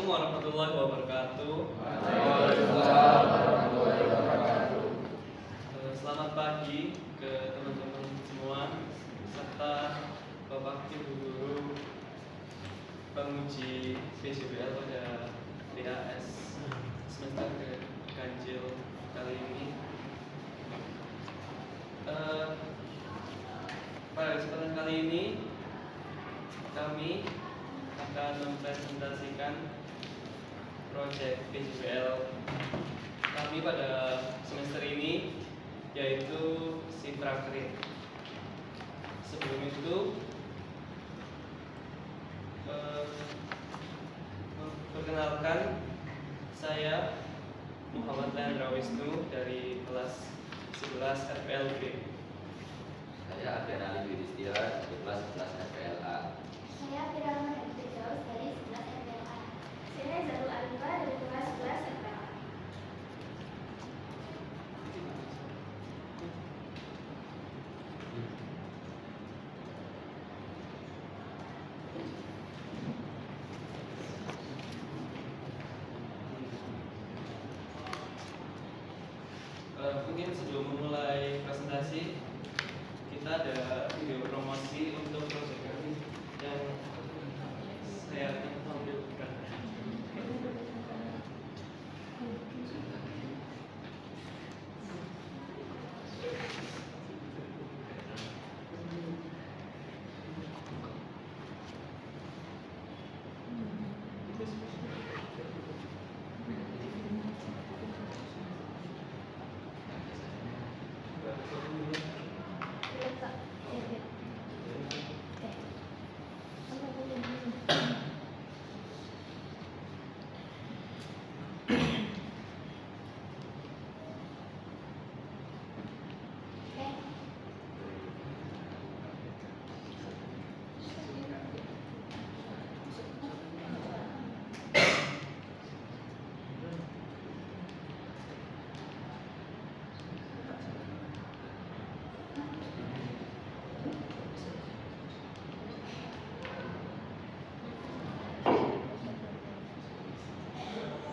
warahmatullahi wabarakatuh. Waalaikumsalam warahmatullahi wabarakatuh. Selamat pagi ke teman-teman semua serta Bapak Ibu guru penguji PJBL pada PAS semester ganjil kali ini. Pada kesempatan kali ini kami akan mempresentasikan proyek PJBL kami pada semester ini, yaitu Siprakrit. Sebelum itu perkenalkan, saya Muhammad Leandra Wisnu dari kelas 11 FPLB. Saya Abdian Ali Widistia dari kelas 11 FPLA. Saya Firman Firdaus dari 11 FPLA. Saya Zarul Alifa dari kelas 11 FPLA. Mungkin sebelum memulai presentasi, kita ada video promosi untuk proyek kami yang saya akan tampilkan.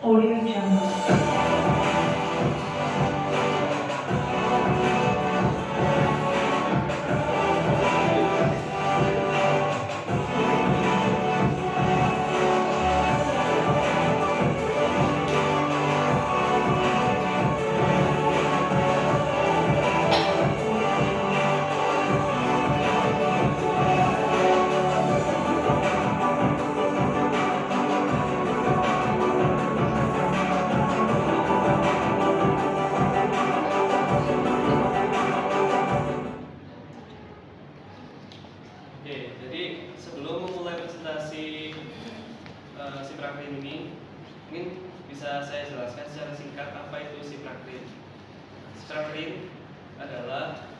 Audio Jungle. Oke, jadi sebelum memulai presentasi Siprakrit ini, mungkin bisa saya jelaskan secara singkat apa itu Siprakrit. Siprakrit adalah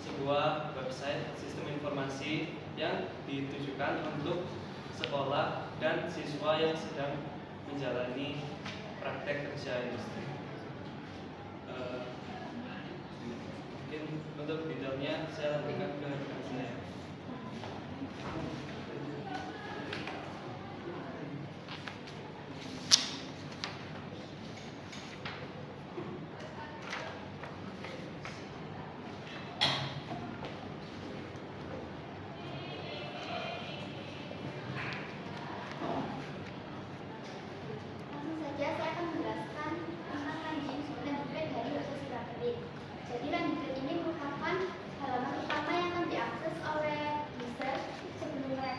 sebuah website sistem informasi yang ditujukan untuk sekolah dan siswa yang sedang menjalani praktek kerja industri. Mungkin untuk detailnya saya lanjutkan ke rekan saya. Langsung saja saya akan menjelaskan tentang landing dan grade dari website Siprakrit. Jadi landing grade ini merupakan halaman utama yang akan diakses oleh user sebelum mereka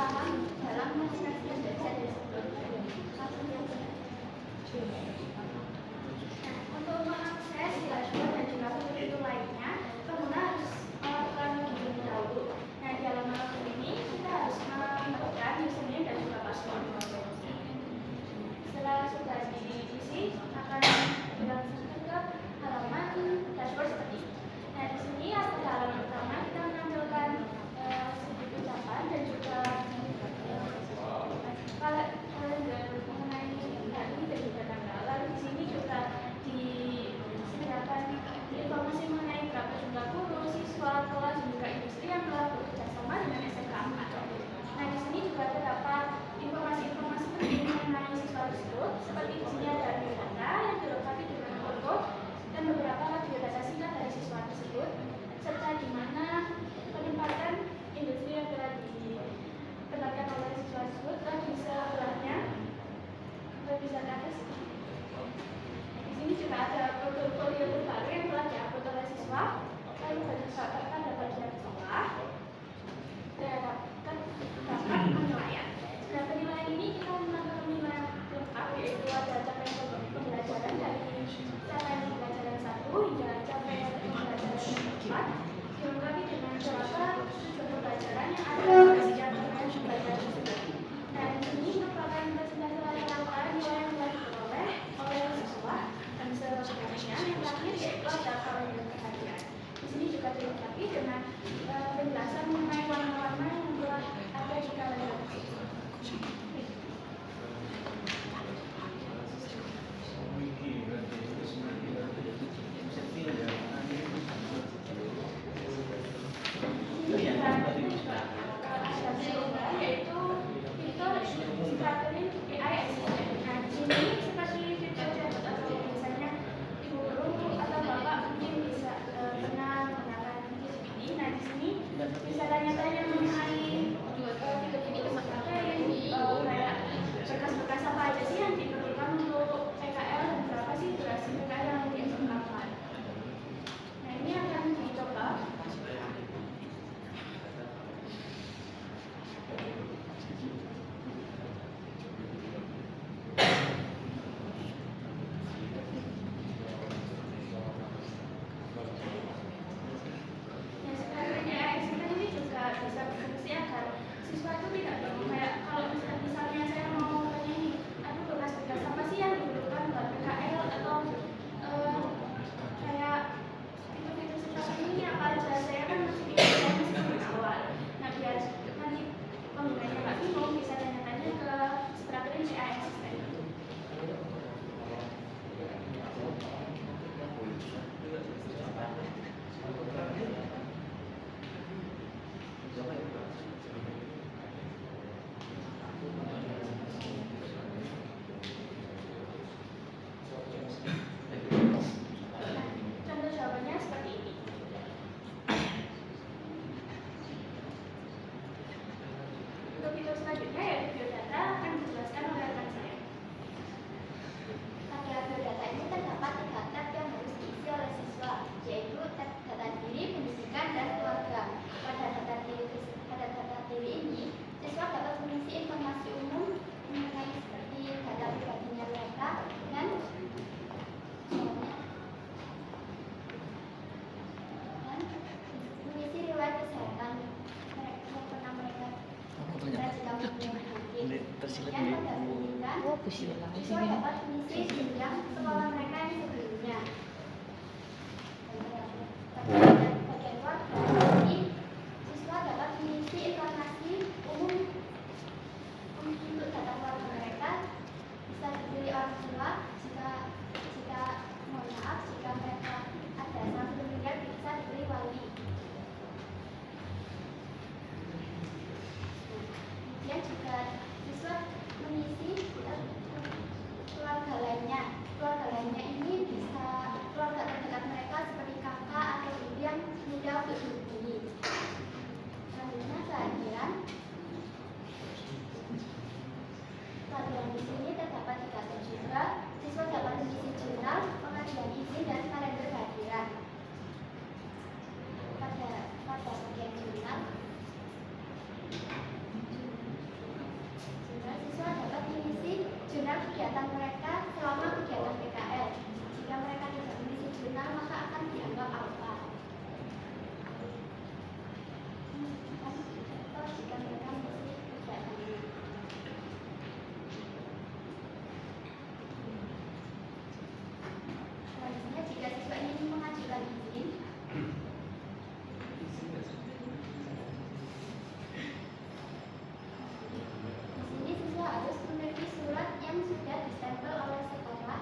paham dalam mengintegrasikan data dari sebelum. Nah, untuk mengakses dashboard dan juga fitur lainnya, pengguna harus melakukan login terlebih dahulu. Nah, di halaman login ini kita harus menentukan username dan juga password. Setelah sudah diisi, akan dilangsungkan ke halaman dashboard seperti ini. Nah, di sini pada halaman pertama kita menampilkan sedikit ucapan dan juga kalender mengenai hari dan juga tanggal. Lalu di sini juga disediakan informasi mengenai berapa jumlah guru, siswa, kelas, dan juga industri yang telah bekerja sama dengan SMK 4. Nah, di sini juga terdapat informasi-informasi penting mengenai siswa tersebut, seperti di sini ada biodata yang dilengkapi dengan foto dan beberapa biodata singkat dari siswa tersebut, serta di mana penempatan industri yang telah ditempatkan oleh siswa tersebut. Dan di sebelahnya bisa ke atas. Di sini juga ada portfolio terbaru yang telah diupload oleh siswa. Lalu pada bagian sekolah terdapat penilaian. Nah, penilaian ini kita menambah penilaian lengkap, yaitu ada capaian pembelajaran dari capaian pembelajaran 1 hingga capaian pembelajaran yang 4, dilengkapi dengan berapa tujuan pembelajaran yang ada pada capaian pembelajaran tersebut. Nah, di sini merupakan presentasi rata-rata nilai yang telah diperoleh oleh siswa dan sebagainya. Yang terakhir yaitu ada kalender perharian. Di sini juga dilengkapi dengan penjelasan mengenai warna-warna yang telah ada di kalender tersebut. Yaitu fitur Strategy AI Assistant. Nah, di sini seperti fitur chat atau biasanya ibu guru atau bapak mungkin bisa pernah menggunakan GPT. Nah, di sini bisa tanya-tanya mengenai fitur-fitur seperti kayak berkas-berkas apa aja sih yang diperlukan untuk PKL dan berapa sih durasi PKL yang dilakukan. Nah, ini akan dicoba. Siswa itu tidak bingung kayak kalau misalnya saya mau tanya nih, aduh bekas-bekas apa sih yang dibutuhkan buat PKL atau kayak fitur-fitur seperti ini apa aja, saya kan masih bingung, saya masih di awal. Nah, biar nanti penggunanya nggak bingung, bisa tanya-tanya ke Strategy AI Assistant. Contoh jawabannya seperti ini. Untuk fitur selanjutnya yaitu biodata akan dijelaskan oleh rekan saya. Pada biodata ini terdapat 3 tab yang harus diisi oleh siswa, yaitu tab data diri, pendidikan, dan keluarga. Pada data diri ini, siswa dapat mengisi informasi umum mengenai seperti data pribadinya mereka dan mengisi riwayat kesehatan pernah mereka jika mempunyai penyakit. Dan pada pendidikan, siswa dapat mengisi jenjang sekolah mereka yang sebelumnya. Pada bagian keluarga ini, siswa dapat mengisi informasi umum untuk data keluarga mereka, bisa dipilih orang tua jika mohon maaf jika mereka ada sangat meninggal bisa dipilih wali. Kemudian juga siswa mengisi keluarga lainnya kegiatan mereka selama kegiatan PKL. Jika mereka tidak mengisi jurnal, maka akan dianggap alfa. Contoh jika mereka mengisi kegiatan ini. Selanjutnya, jika siswa ingin mengajukan izin, di sini siswa harus memiliki surat yang sudah distempel oleh sekolah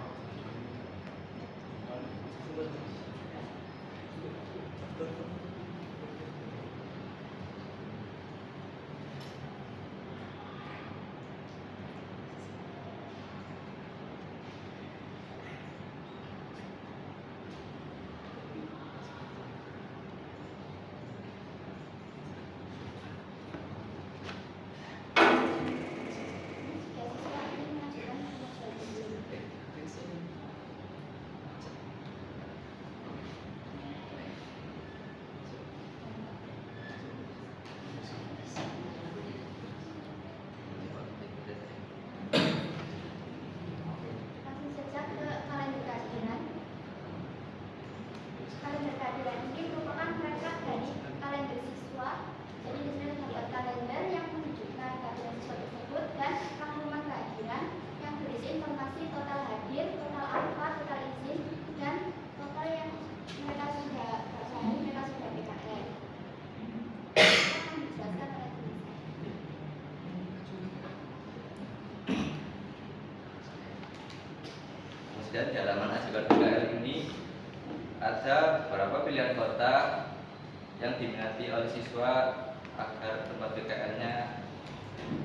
jika siswa ingin mengajukan pengajuan izin. Langsung saja ke kalender kehadiran. Kalender kehadiran ini merupakan rekap dari kalender siswa. Jadi di sini terdapat kalender yang menunjukkan kehadiran siswa tersebut dan rangkuman kehadiran yang berisi informasi total hadir, total alfa, total izin, dan total yang mereka sudah berapa hari mereka sudah PKL. Akan dijelaskan oleh tulisan. Kemudian di halaman ajukan PKL ini ada beberapa pilihan kota yang diminati oleh siswa agar tempat PKL-nya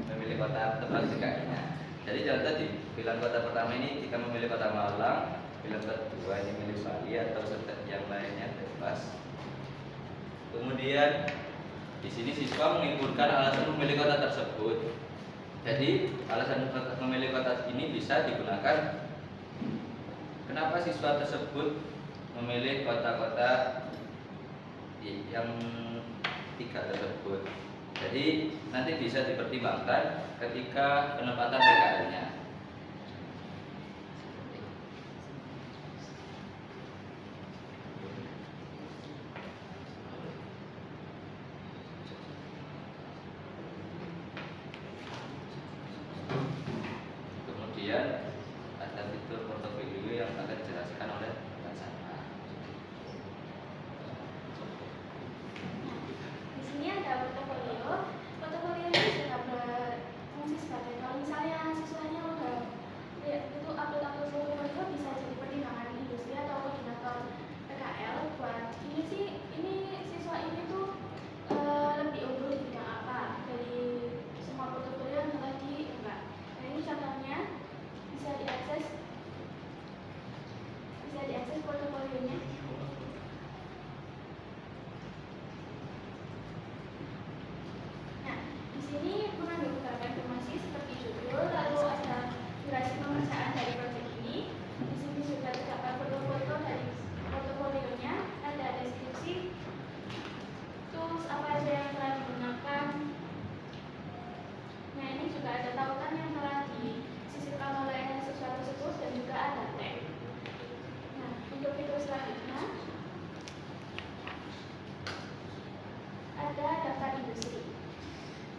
memilih kota tempat PKL-nya. Jadi contoh di pilihan kota pertama ini kita memilih kota Malang, pilihan kedua ini memilih Bali atau yang lainnya bebas. Kemudian di sini siswa menginputkan alasan memilih kota tersebut. Jadi alasan memilih kota ini bisa digunakan kenapa siswa tersebut memilih kota-kota yang 3 tersebut. Jadi nanti bisa dipertimbangkan ketika penempatan PKL-nya. Kemudian ada fitur portofolio yang akan dijelaskan oleh Mbak Sandra. Di sini ada portofolio. Portofolio ini juga berfungsi sebagai kalau misalnya siswanya udah itu upload portofolio bisa jadi pertimbangan industri atau koordinator PKL buat ini siswa ini tuh lebih unggul di bidang apa dari semua portofolio yang telah diunggah. Nah ini contohnya bisa diakses portofolionya. Nah, di sini mengandung beberapa informasi seperti judul, lalu ada durasi pemeriksaan dari proyek ini. Di sini juga terdapat foto-foto dari portofolionya, ada deskripsi, tools apa aja yang telah digunakan. Nah, ini juga ada tautan yang telah disisipkan oleh siswa tersebut dan juga ada tag. Nah, untuk fitur selanjutnya ada daftar industri.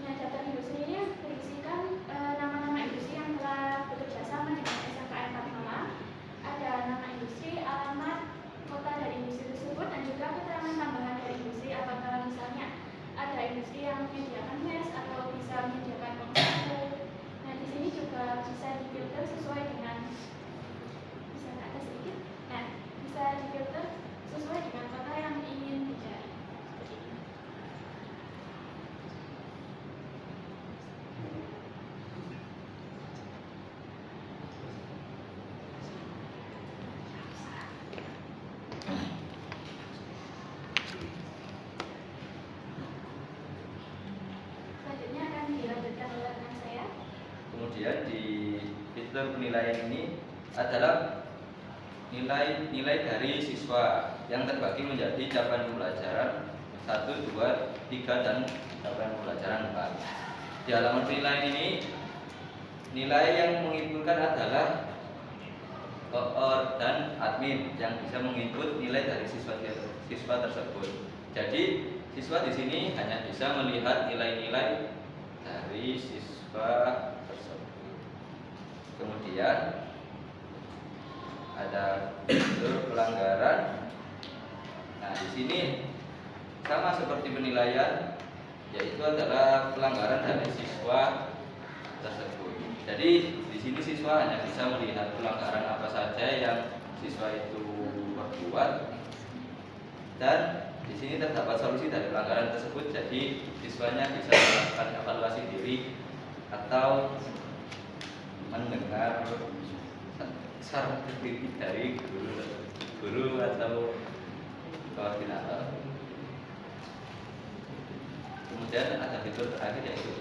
Nah, daftar industri ini berisikan nama-nama industri yang telah bekerja sama dengan SMKN Malang. Ada nama industri, alamat, kota dari industri tersebut, dan juga keterangan tambahan dari industri. Apakah misalnya ada industri yang menyediakan mes atau bisa menyediakan pengsapu. Nah, di sini juga bisa difilter sesuai dengan bisa ke atas sedikit. Nah, bisa difilter sesuai dengan kota yang ingin dicari. Seperti ini. Selanjutnya akan dilanjutkan oleh rekan saya. Kemudian di fitur penilaian ini adalah nilai dari siswa yang terbagi menjadi capaian pembelajaran 1, 2, 3 dan capaian pembelajaran 4. Di halaman penilaian ini nilai yang menginputkan adalah koor, dan admin yang bisa menginput nilai dari siswa tersebut. Jadi siswa di sini hanya bisa melihat nilai-nilai dari siswa tersebut. Kemudian ada fitur pelanggaran. Nah, di sini sama seperti penilaian, yaitu adalah pelanggaran dari siswa tersebut. Jadi di sini siswa hanya bisa melihat pelanggaran apa saja yang siswa itu perbuat, dan di sini terdapat solusi dari pelanggaran tersebut. Jadi siswanya bisa melakukan evaluasi diri atau mendengar saran kritik dari guru atau koordinator. Kemudian ada fitur terakhir yaitu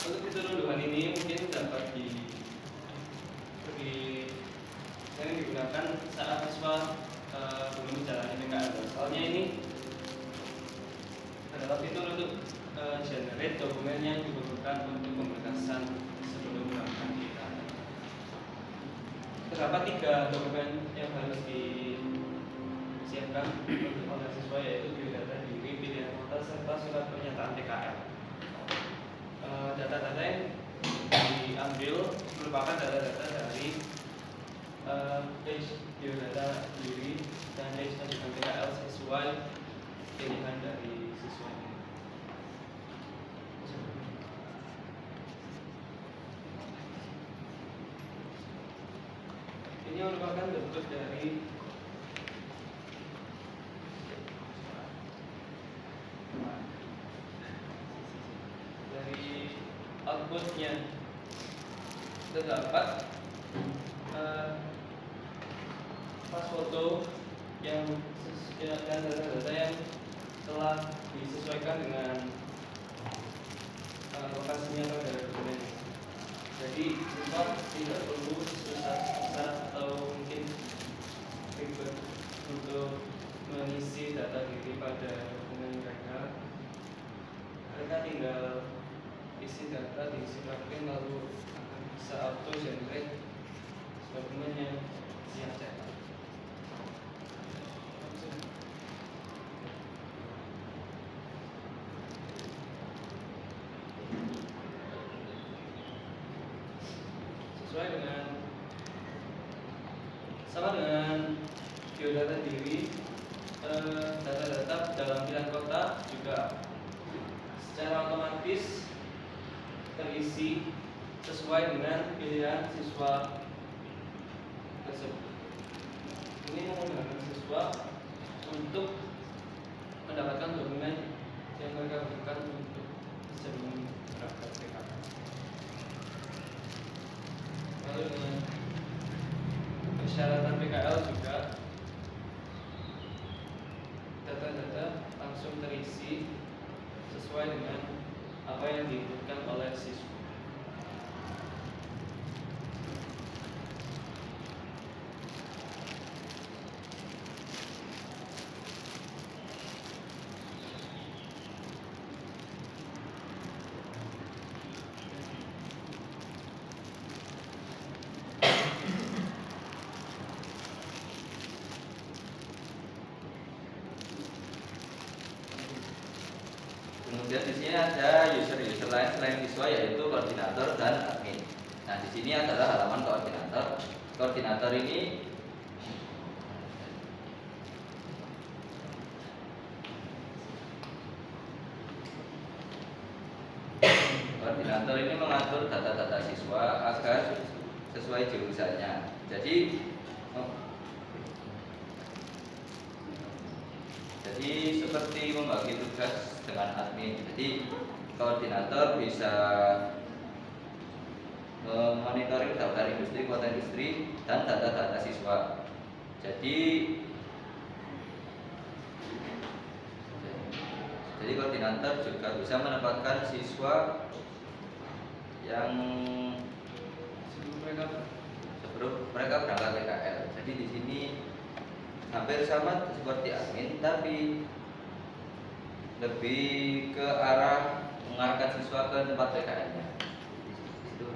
untuk fitur unduhan ini mungkin dapat sering digunakan saat siswa belum menjalani PKL. Soalnya ini adalah fitur untuk generate dokumen yang dibutuhkan untuk pemberkasan sebelum melakukan PKL. Terdapat 3 dokumen yang harus disiapkan oleh siswa, yaitu biodata diri, pilihan kota, serta surat pernyataan PKL. Data-data yang diambil merupakan data-data dari page biodata diri dan page ajudan PKL sesuai pilihan dari siswa. Ini merupakan bentuk dari outputnya. Terdapat pas foto yang dan data-data yang telah disesuaikan dengan lokasinya pada dokumen. Jadi siswa tidak perlu susah-susah atau mungkin ribet untuk mengisi data diri pada dokumen mereka. Mereka tinggal isi data, diisi login, lalu akan bisa auto generate dokumen yang siap cetak. Sama dengan biodata diri, data-data dalam pilihan kota juga secara otomatis terisi sesuai dengan pilihan siswa tersebut. Ini memudahkan siswa untuk mendapatkan dokumen yang mereka butuhkan untuk sebelum berangkat PKL. Lalu dengan persyaratan PKL juga data-data langsung terisi sesuai dengan apa yang diinginkan oleh siswa. Kemudian di sini ada user lain selain siswa, yaitu koordinator dan admin. Nah, di sini adalah halaman koordinator. Koordinator ini mengatur data-data siswa agar sesuai jurusannya. Jadi seperti membagi tugas dengan admin. Jadi koordinator bisa monitoring daftar industri, kuota industri, dan data-data siswa. Jadi koordinator juga bisa menempatkan siswa yang sebelum mereka berangkat PKL. Jadi di sini hampir sama seperti admin, tapi lebih ke arah mengarahkan siswa ke tempat PKL-nya. Itu.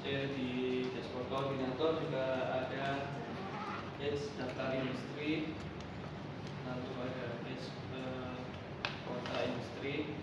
Di dashboard koordinator juga ada page daftar industri, lalu ada page kota industri.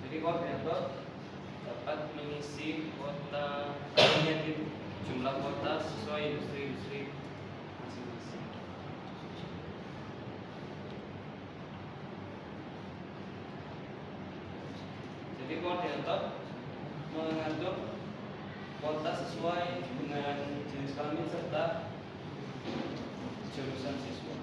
Jadi koordinator dapat mengisi kuota jumlah kuota sesuai industri-industri masing-masing. Jadi koordinator mengatur kuota sesuai dengan jenis kelamin serta jurusan siswa.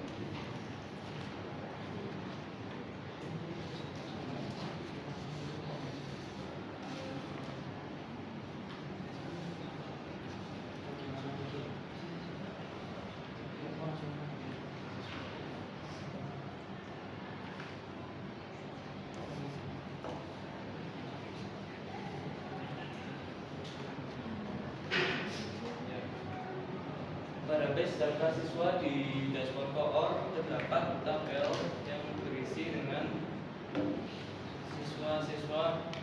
Pada base data siswa di dashboard koor terdapat tabel yang berisi dengan siswa-siswa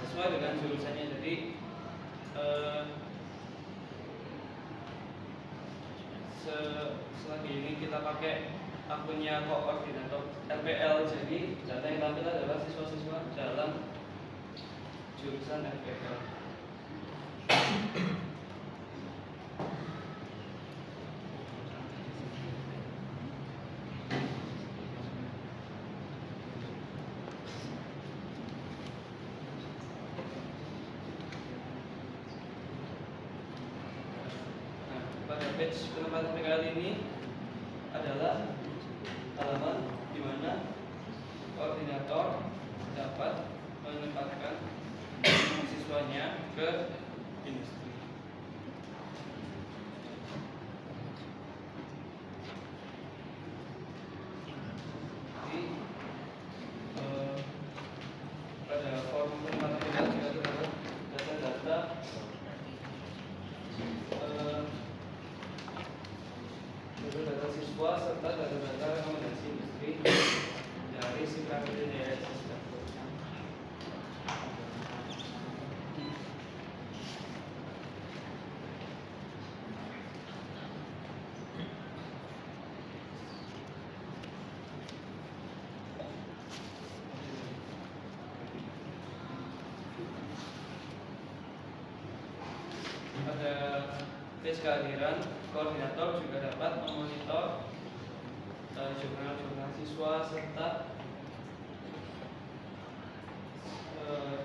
sesuai dengan jurusannya. Jadi selagi ini kita pakai akunnya koordinator RPL, jadi data yang tampil adalah siswa-siswa dalam jurusan RPL. Nah, pada page penempatan PKL ini adalah halaman di mana koordinator dapat menempatkan siswanya ke industri. Jadi pada form penempatan PKL juga terdapat data-data data siswa serta data-data rekomendasi industri dari SIPRAK sistem. Pada page kehadiran, koordinator juga dapat memonitor jurnal-jurnal siswa serta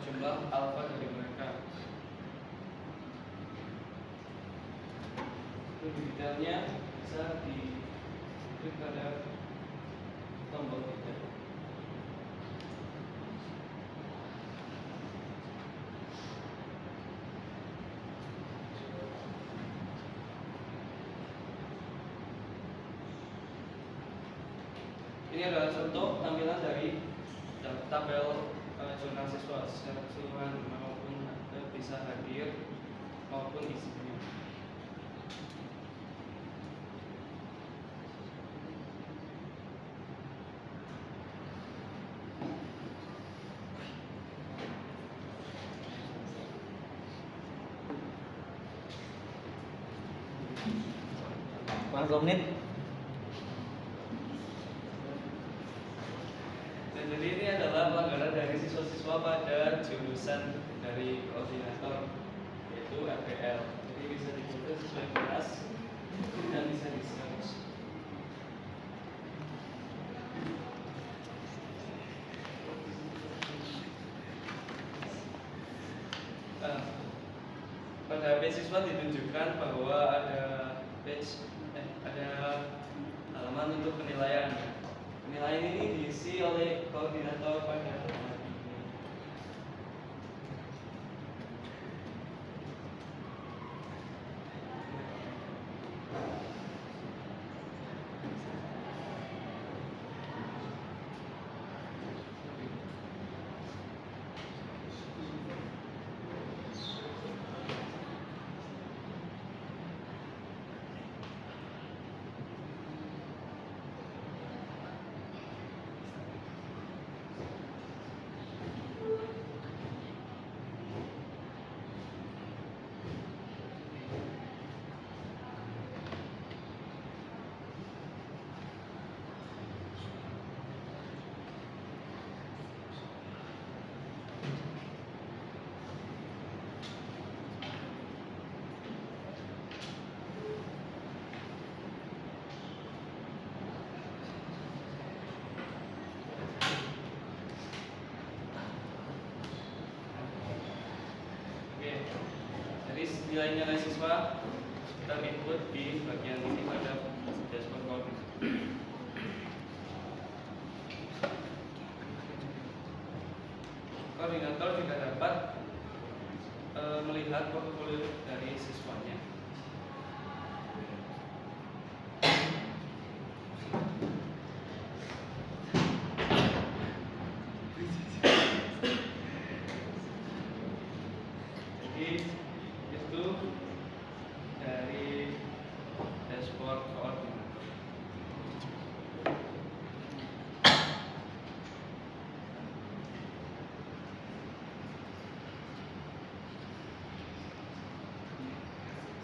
jumlah alfa dari mereka. Lebih detailnya bisa diklik pada tombol tiga. Ini adalah contoh tampilan dari tabel jurnal siswa secara keseluruhan, maupun bisa hadir maupun isinya. Langsung menit. Jadi ini adalah pelanggaran dari siswa-siswa pada jurusan dari koordinator, yaitu RPL. Jadi bisa dibuat sesuai kelas dan bisa di-search. Pada page siswa ditunjukkan bahwa ada halaman untuk penilaian. Penilaian ini diisi oleh koordinator pada halaman ini. Oke, jadi nilai-nilai siswa kita input di bagian ini pada dashboard koordinator. Koordinator juga dapat melihat portofolio dari siswanya. Jadi itu dari dashboard koordinator.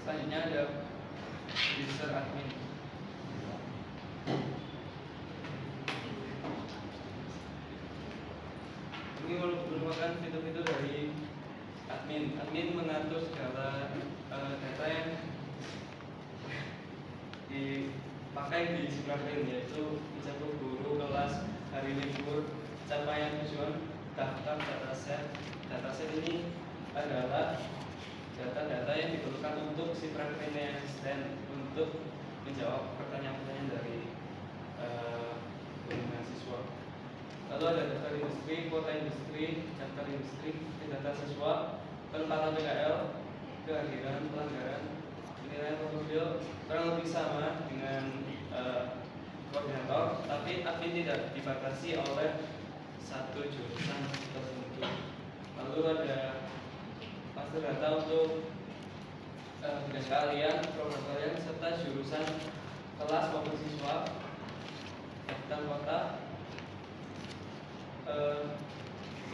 Selanjutnya ada user admin. Ini merupakan fitur-fitur dari admin. Admin mengatur segala data yang dipakai di Sipragreen, yaitu mencakup guru, kelas, hari libur, capaian tujuan, daftar, dataset. Dataset ini adalah data-data yang diperlukan untuk Sipragreen yang eksisten untuk menjawab pertanyaan-pertanyaan dari mahasiswa. Lalu ada daftar industri, kuota industri, daftar industri, data siswa, penempatan PKL, kehadiran, pelanggaran, penilaian portofolio. Kurang lebih sama dengan koordinator, tapi admin tidak dibatasi oleh satu jurusan tertentu. Lalu ada master data untuk tugas kalian, program kalian, serta jurusan, kelas maupun siswa, daftar kota,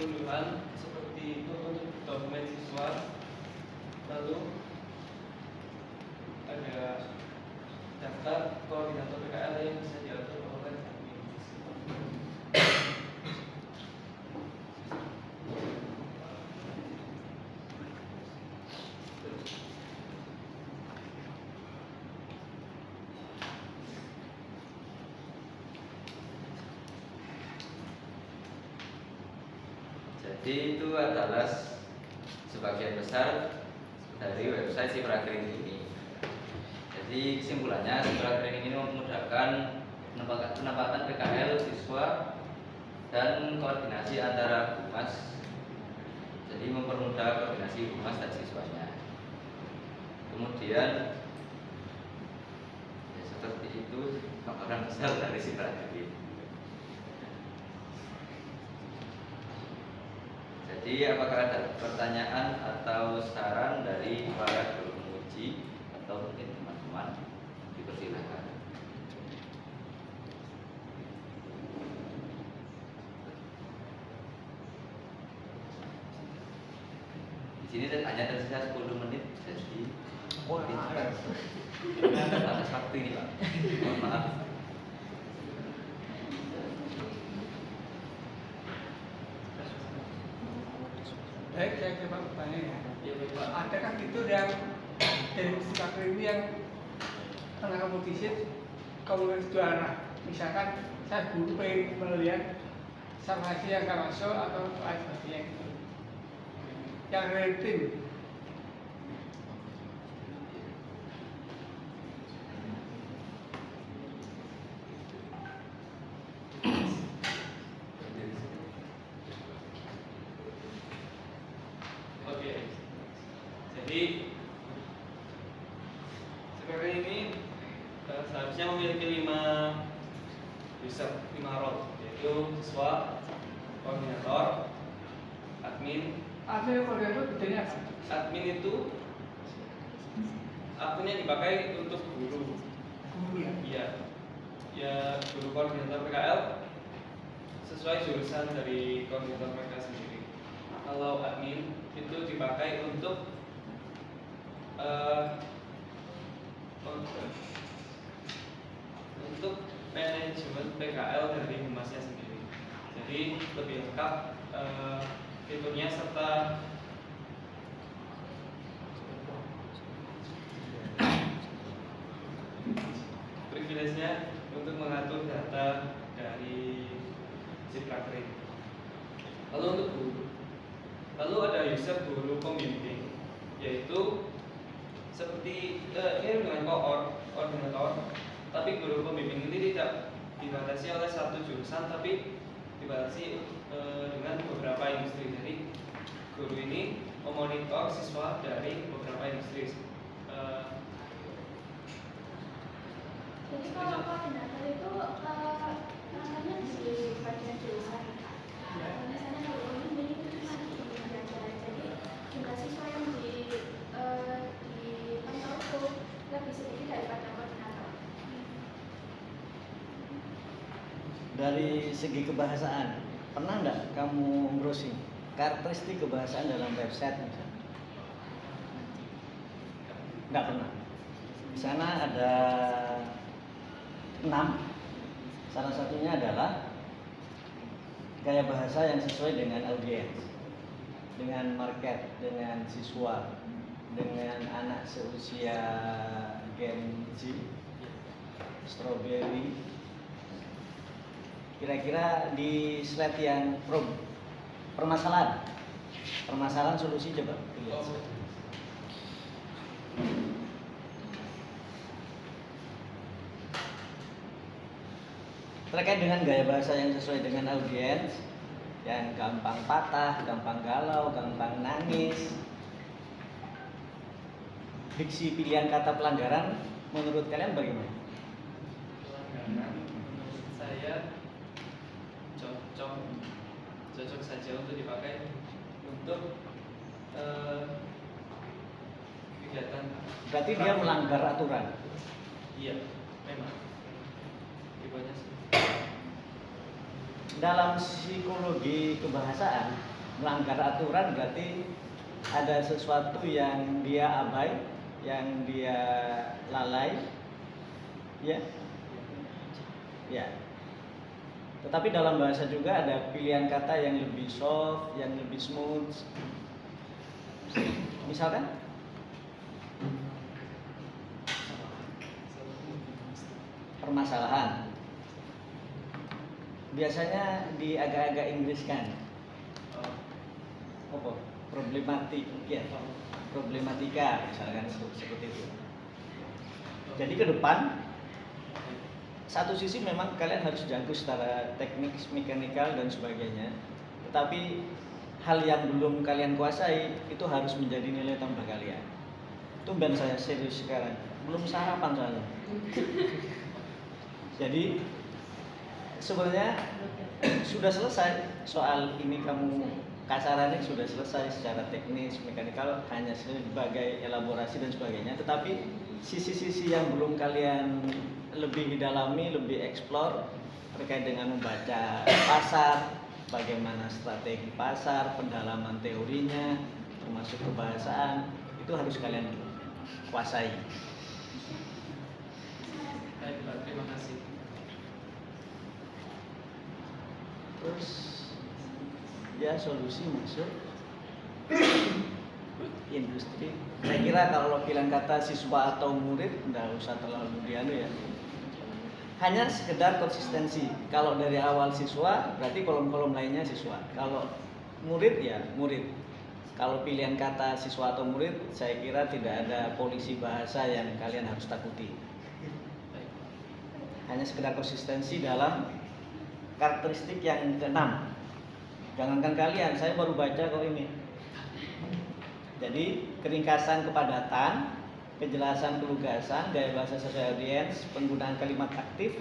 unduhan seperti itu untuk dokumen siswa. Lalu ada daftar koordinator PKL yang bisa diatur oleh admin. Jadi itu adalah sebagian besar dari website Sipragreen ini. Jadi kesimpulannya, Sipragreen ini memudahkan penempatan PKL siswa dan koordinasi antara humas. Jadi mempermudah koordinasi humas dan siswanya. Kemudian ya seperti itu gambaran besar dari Sipragreen. Jadi apakah ada pertanyaan atau saran dari para guru penguji atau mungkin teman-teman? Dipersilakan. Di sini hanya tersisa 10 menit, jadi atas waktu ini Pak. Mohon maaf. Baik, saya coba bertanya ya. Ya baik Pak. Adakah fitur yang dari musibah ini yang tengah kompetisi komunitas juara? Misalkan saya butuh pengen melihat sama yang nggak masuk atau lain sebagainya gitu. Yang dari tim. Oke. Jadi sekarang ini seharusnya memiliki 5 user, 5 role, yaitu siswa, koordinator, admin. Akhirnya koordinator bedanya apa? Admin itu akun yang dipakai untuk guru. Guru ya. Iya. Ya guru koordinator PKL sesuai jurusan dari koordinator PKL sendiri. Kalau admin itu dipakai untuk untuk manajemen PKL dari humasnya sendiri. Jadi lebih lengkap fiturnya serta privilege-nya untuk mengatur data dari Ziprakrin. Lalu untuk guru, lalu ada user guru pembimbing, yaitu seperti ini dengan koordinator, tapi guru pembimbing ini tidak dibatasi oleh satu jurusan, tapi dibatasi dengan beberapa industri. Jadi guru ini memonitor siswa dari beberapa industri. Jadi kalau koordinator itu namanya di bagian jurusan. Misalnya kalau pembimbing itu cuma di pembelajaran. Jadi jumlah siswa yang dipantau itu lebih sedikit daripada koordinator. Dari segi kebahasaan, pernah nggak kamu browsing karakteristik kebahasaan dalam website misalnya? Nggak pernah. Di sana ada 6. Salah satunya adalah gaya bahasa yang sesuai dengan audiens, dengan market, dengan siswa, dengan anak seusia Gen Z, strawberry. Kira-kira di slide yang permasalahan solusi coba lihat. Terkait dengan gaya bahasa yang sesuai dengan audiens, yang gampang patah, gampang galau, gampang nangis. Diksi pilihan kata pelanggaran menurut kalian bagaimana? Pelanggaran menurut saya cocok saja untuk dipakai untuk kegiatan. Berarti dia melanggar aturan. Iya, memang. Dibuatnya sih. Dalam psikologi kebahasaan, melanggar aturan berarti ada sesuatu yang dia abai, yang dia lalai, ya. Tetapi dalam bahasa juga ada pilihan kata yang lebih soft, yang lebih smooth. Misalkan, permasalahan. Biasanya di agak-agak Inggris kan. Apa? Problematika misalkan seperti itu. Jadi ke depan satu sisi memang kalian harus jago secara teknik, mekanikal dan sebagainya. Tetapi hal yang belum kalian kuasai itu harus menjadi nilai tambah kalian. Tumben saya serius sekarang. Belum sarapan soalnya. Jadi sebenarnya sudah selesai soal ini, kasarannya sudah selesai secara teknis, mekanikal, hanya sebagai elaborasi dan sebagainya. Tetapi sisi-sisi yang belum kalian lebih didalami, lebih eksplor terkait dengan membaca pasar, bagaimana strategi pasar, pendalaman teorinya, termasuk kebahasaan, itu harus kalian kuasai. Baik Pak, terima kasih. Terus ya solusi masuk industri. Saya kira kalau pilihan kata siswa atau murid nggak usah terlalu dianu ya. Hanya sekedar konsistensi. Kalau dari awal siswa berarti kolom-kolom lainnya siswa. Kalau murid ya murid. Kalau pilihan kata siswa atau murid, saya kira tidak ada polisi bahasa yang kalian harus takuti. Hanya sekedar konsistensi dalam karakteristik yang keenam. Jangankan kalian, saya baru baca kok ini. Jadi keringkasan kepadatan, kejelasan kelugasan, gaya bahasa sesuai audiens, penggunaan kalimat aktif,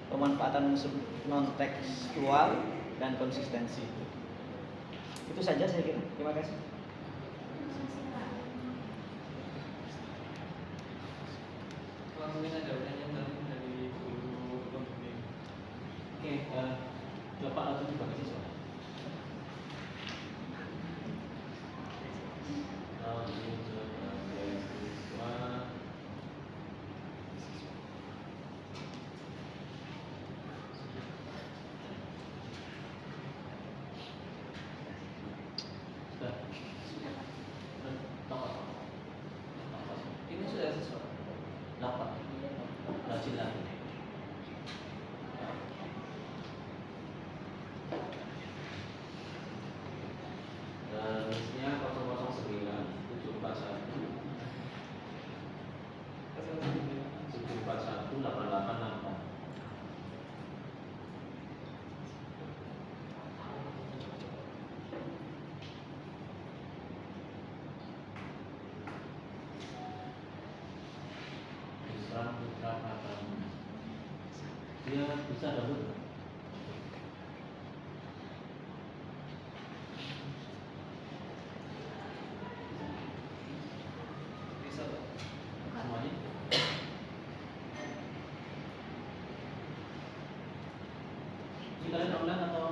pemanfaatan non tekstual, dan konsistensi. Itu saja saya kira. Terima kasih. Kalau mungkin ada pertanyaan dari guru pembimbing. Oke, Bapak atau juga siswa? Ini sudah siswa. Lapak, rajin lagi. Listnya 009 741 741 888. Islam Putra Pratama. Dia bisa dahulu. Bisa Pak. Semuanya. Ini kalian online atau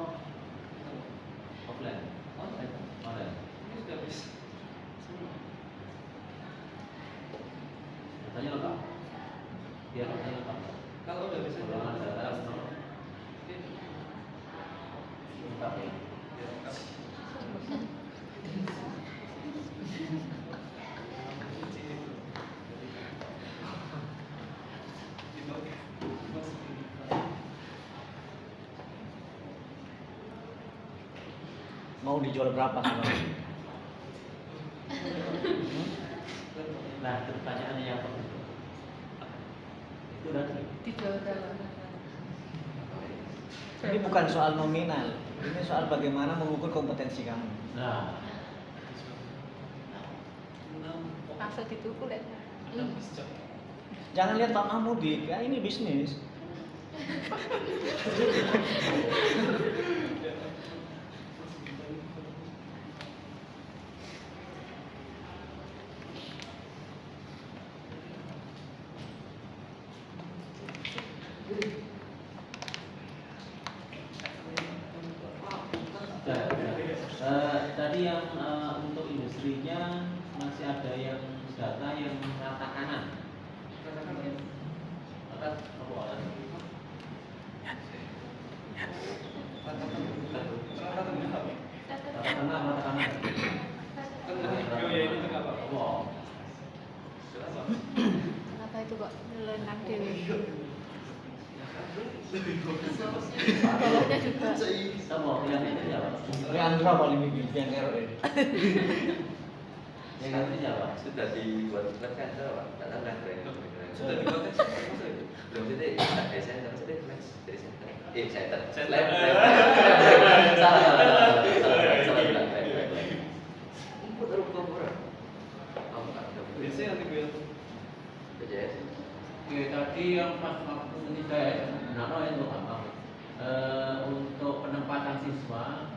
offline? Online. Online. Ini sudah bisa. Semua. Datanya lengkap. Biar datanya lengkap. Kalau udah bisa Golongan data no. Ini Lengkap ya. lengkap. Mau dijual berapa? Nah, pertanyaannya yang apa? Itu tadi. Ini bukan soal nominal, ini soal bagaimana mengukur kompetensi kamu. Nah, Langsung ditukul ya. Jangan lihat Pak Mahmudi, ya ini bisnis. tadi yang untuk industrinya masih ada yang data yang rata kanan. Rata apa? Rata tengah, rata kanan. Oh ya ini tengah Pak. Wow. Kenapa itu kok nyelenang dewi? Bawahnya juga. Kamu yang itu siapa? Ini Andra paling bikin error ini. Yang itu siapa? Sudah dibuat kan Pak? Tak tahu kan sudah dibuat kan? Belum jadi saya tahu sudah flash dari center. Center. Salah. Input harus komputer. Biasanya nanti gue BJS. Oke, tadi yang Mas Mahfud ini saya benar itu apa? Untuk penempatan siswa,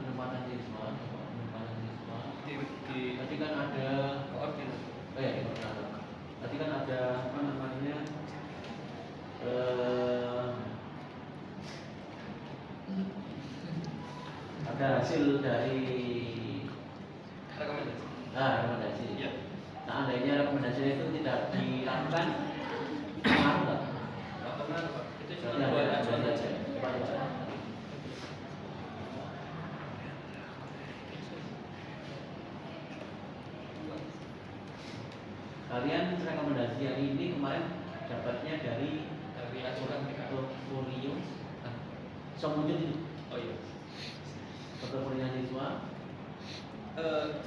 Tadi kan ada koordinator. ya di koordinator. Tadi kan ada apa namanya ada hasil dari Rekomendasi. rekomendasi. Iya. Seandainya rekomendasinya itu tidak dilakukan, pengaruh nggak? Nggak pernah Pak. Itu cuma Berarti buat ada acuan acuan aja. aja. Kalian rekomendasi yang ini kemarin dapatnya dari Dari acuan PKL. portfolio Ah, Somunjun itu oh iya. portfolio siswa.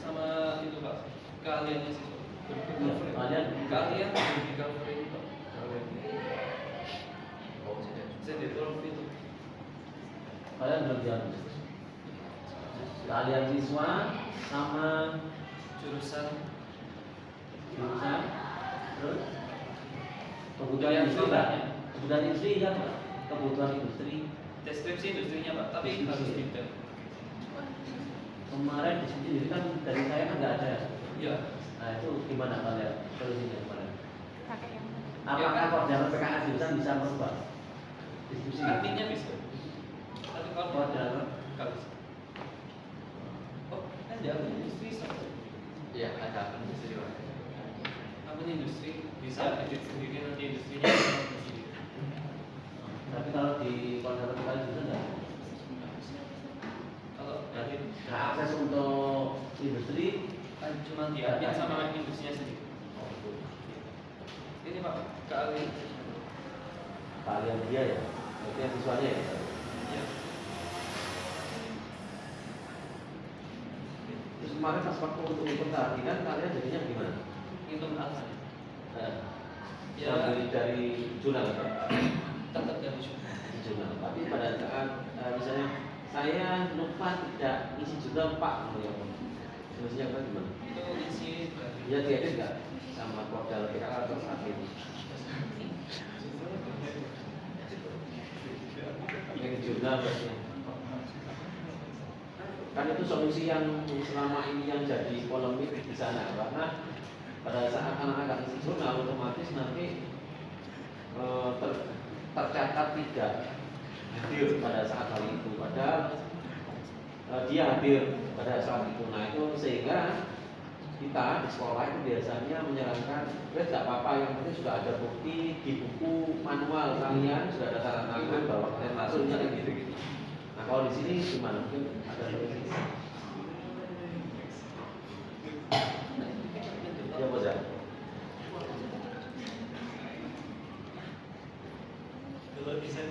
Sama itu Pak. Keahliannya siswa. Iya, keahlian. Keahlian di cover ini Pak. Saya di itu. Kalian belum jawab. Keahlian siswa sama Jurusan jurusan terus kebutuhan industri Pak. Kebutuhan industri ya Pak. Kebutuhan industri deskripsi industrinya Pak, tapi harus detail. kemarin di sini kan dari saya kan nggak ada. Iya. Nah itu gimana kalian solusinya kemarin? Pakai yang Apakah koordinator PKS jurusan bisa merubah diskusi? Artinya bisa. Tapi kalau Koordinator nggak bisa. Oh, kan dia akun industri sama. Iya, ada akun industri Pak. Akun industri bisa edit sendiri nanti industrinya sendiri. tapi kalau di koordinator PKS jurusan nggak? Kalau dari Nah, akses untuk industri cuma diadmin sama industrinya sendiri. Ini Pak, keahlian. kalian dia ya, berarti yang siswanya ya. Iya. Terus kemarin pas waktu untuk pertandingan kalian jadinya gimana? Itu apa? Nah, Ya. dari jurnal kan? Tetap dari Jurnal. Tapi pada saat misalnya saya lupa tidak isi jurnal Pak, solusinya apa gimana? itu isi dari Ya diedit nggak sama portal PKL atau admin? Yang jurnal berarti. Kan itu solusi yang selama ini yang jadi polemik di sana karena pada saat anak-anak isi jurnal otomatis nanti tercatat tidak hadir pada saat hal itu padahal dia hadir pada saat itu. Nah itu sehingga kita di sekolah itu biasanya menyarankan tidak apa-apa, yang penting sudah ada bukti di buku manual kalian, sudah ada tanda tangan bahwa kalian masuknya gitu. Nah kalau di sini gimana, mungkin ada solusi? Ya bos ya. kalau bisa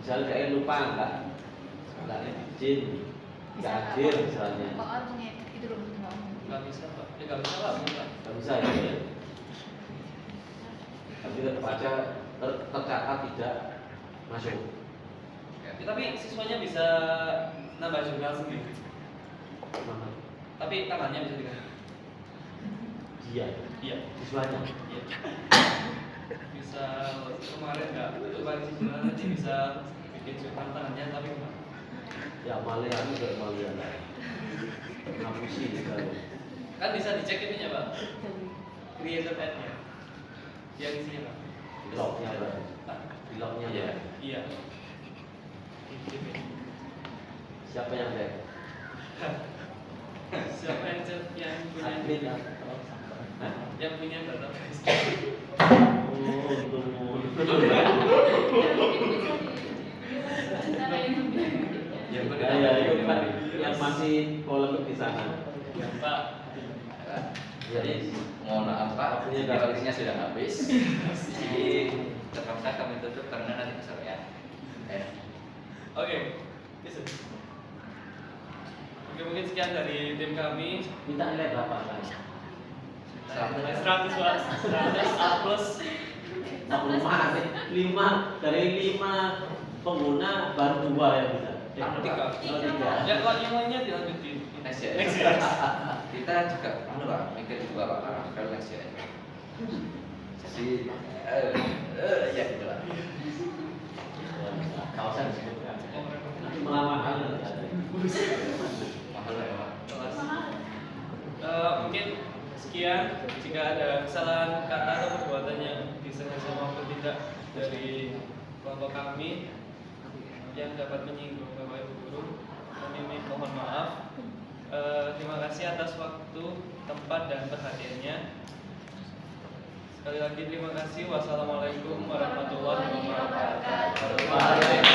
Misalnya kalian lupa nggak izin, nggak hadir misalnya, kok orangnya itu belum ngomong. nggak bisa Pak. Ya nggak bisa lah Pak. nggak bisa ya. Tapi tetap aja tercatat tidak masuk. Ya, tapi siswanya bisa nambah jurnal sendiri. Mana? Tapi tangannya bisa diganti. Dia, Iya. siswanya. Iya. Bisa kemarin nggak untuk isi jurnal nanti bisa bikin jurnal tangannya tapi gimana? Ya malian juga malian. Ngapusi misalnya. Kan bisa dicek itunya Pak. Creator ad-nya. Yang isinya Pak. Di lognya berarti. Ah, Di lognya Iya. ya. iya. Siapa yang cek? Siapa yang cek yang punya Admin atau Hah? yang punya database? Oh, itu. Yang Ya, itu kan yang masih polemik di sana. Pak, Jadi mohon maaf Pak, Waktunya waktunya sudah habis. Jadi terpaksa kami tutup karena nanti kesorean. oke. Bisa. Oke, mungkin sekian dari tim kami. Minta nilai berapa kan? 100 Pak. 100 A plus. Tak lima, 5 dari 5 pengguna baru 2 yang bisa. Tiga. Oh, 3. Ya, kalau yang lainnya dilanjutin. Next ya. Next ya. Kita juga Pak, mikir juga Pak, kalau next ya. Jadi ya gitu lah. Kalau saya disebutkan, nanti malah mahal nanti ada. Mahal ya Pak. Mungkin sekian. Jika ada kesalahan kata atau perbuatan yang disengaja maupun tidak dari kelompok kami yang dapat menyinggung Bapak Ibu Guru, kami mohon maaf. Terima kasih atas waktu, tempat, dan perhatiannya. Sekali lagi terima kasih. Wassalamualaikum warahmatullahi wabarakatuh.